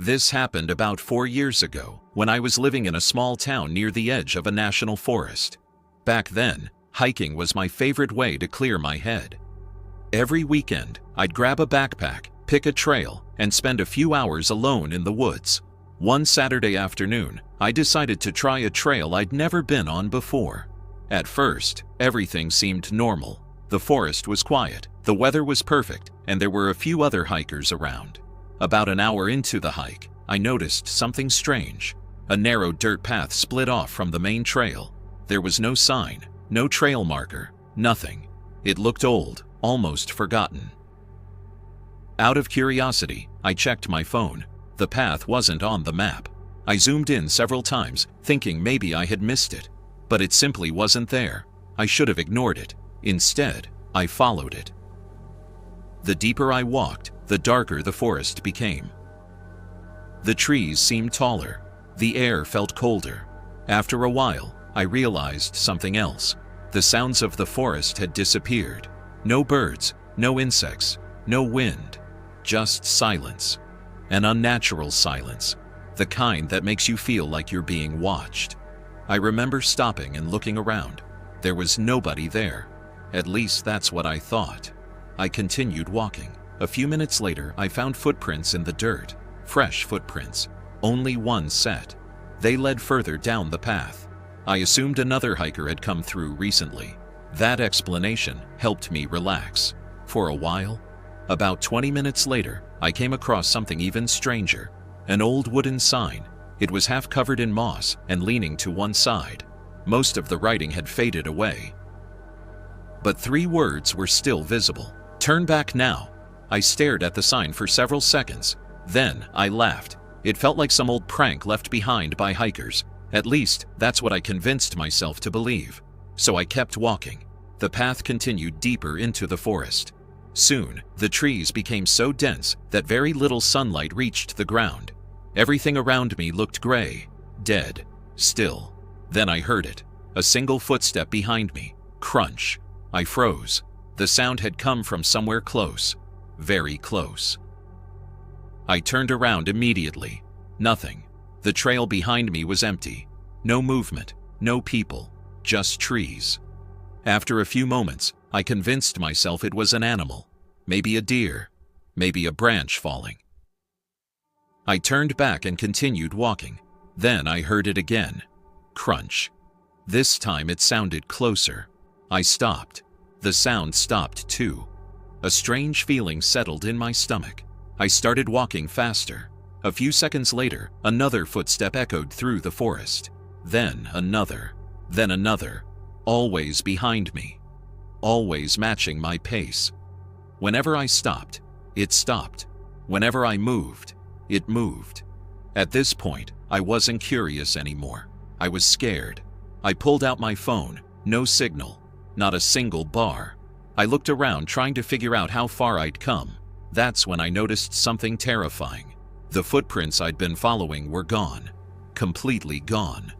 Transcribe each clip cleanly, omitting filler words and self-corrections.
This happened about 4 years ago, when I was living in a small town near the edge of a national forest. Back then, hiking was my favorite way to clear my head. Every weekend, I'd grab a backpack, pick a trail, and spend a few hours alone in the woods. One Saturday afternoon, I decided to try a trail I'd never been on before. At first, everything seemed normal. The forest was quiet, the weather was perfect, and there were a few other hikers around. About an hour into the hike, I noticed something strange. A narrow dirt path split off from the main trail. There was no sign, no trail marker, nothing. It looked old, almost forgotten. Out of curiosity, I checked my phone. The path wasn't on the map. I zoomed in several times, thinking maybe I had missed it. But it simply wasn't there. I should have ignored it. Instead, I followed it. The deeper I walked, the darker the forest became. The trees seemed taller. The air felt colder. After a while, I realized something else. The sounds of the forest had disappeared. No birds, no insects, no wind. Just silence. An unnatural silence. The kind that makes you feel like you're being watched. I remember stopping and looking around. There was nobody there. At least that's what I thought. I continued walking. A few minutes later, I found footprints in the dirt. Fresh footprints. Only one set. They led further down the path. I assumed another hiker had come through recently. That explanation helped me relax. For a while. About 20 minutes later, I came across something even stranger. An old wooden sign. It was half covered in moss and leaning to one side. Most of the writing had faded away. But 3 words were still visible. "Turn back now." I stared at the sign for several seconds. Then I laughed. It felt like some old prank left behind by hikers. At least, that's what I convinced myself to believe. So I kept walking. The path continued deeper into the forest. Soon, the trees became so dense that very little sunlight reached the ground. Everything around me looked gray, dead, still. Then I heard it. A single footstep behind me. Crunch. I froze. The sound had come from somewhere close. Very close. I turned around immediately. Nothing. The trail behind me was empty. No movement, no people, just trees. After a few moments, I convinced myself it was an animal. Maybe a deer. Maybe a branch falling. I turned back and continued walking. Then I heard it again. Crunch. This time it sounded closer. I stopped. The sound stopped too. A strange feeling settled in my stomach. I started walking faster. A few seconds later, another footstep echoed through the forest. Then another. Then another. Always behind me. Always matching my pace. Whenever I stopped, it stopped. Whenever I moved, it moved. At this point, I wasn't curious anymore. I was scared. I pulled out my phone. No signal. Not a single bar. I looked around trying to figure out how far I'd come. That's when I noticed something terrifying. The footprints I'd been following were gone. Completely gone.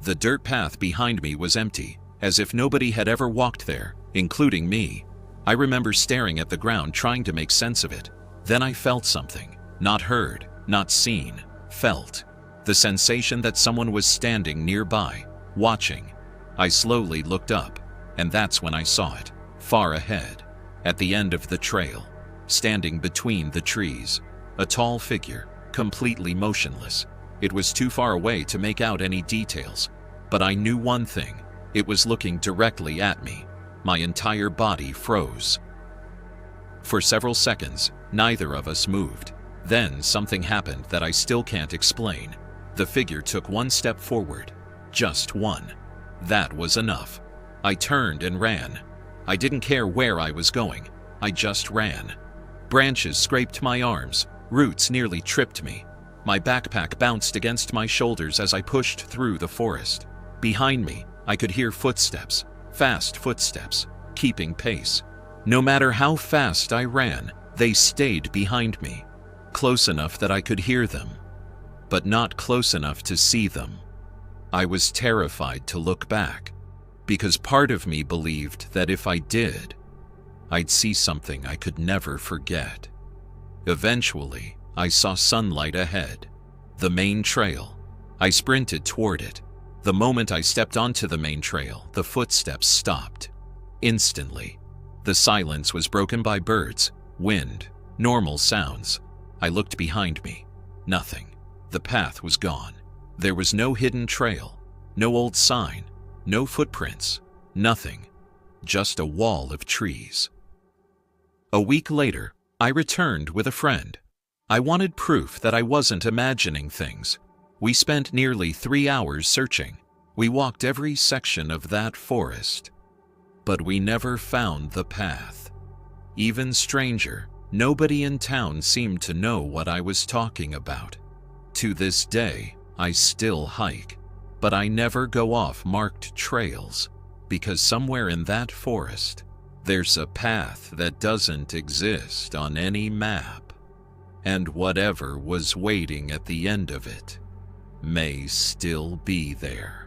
The dirt path behind me was empty, as if nobody had ever walked there, including me. I remember staring at the ground trying to make sense of it. Then I felt something. Not heard, not seen. Felt. The sensation that someone was standing nearby, watching. I slowly looked up, and that's when I saw it. Far ahead. At the end of the trail. Standing between the trees. A tall figure, completely motionless. It was too far away to make out any details. But I knew one thing. It was looking directly at me. My entire body froze. For several seconds, neither of us moved. Then something happened that I still can't explain. The figure took one step forward. Just one. That was enough. I turned and ran. I didn't care where I was going. I just ran. Branches scraped my arms. Roots nearly tripped me. My backpack bounced against my shoulders as I pushed through the forest. Behind me, I could hear footsteps. Fast footsteps. Keeping pace. No matter how fast I ran, they stayed behind me. Close enough that I could hear them. But not close enough to see them. I was terrified to look back. Because part of me believed that if I did, I'd see something I could never forget. Eventually, I saw sunlight ahead. The main trail. I sprinted toward it. The moment I stepped onto the main trail, the footsteps stopped. Instantly, the silence was broken by birds, wind, normal sounds. I looked behind me. Nothing. The path was gone. There was no hidden trail, no old sign, no footprints, nothing. Just a wall of trees. A week later, I returned with a friend. I wanted proof that I wasn't imagining things. We spent nearly 3 hours searching. We walked every section of that forest. But we never found the path. Even stranger, nobody in town seemed to know what I was talking about. To this day, I still hike, but I never go off marked trails, because somewhere in that forest, there's a path that doesn't exist on any map, and whatever was waiting at the end of it may still be there.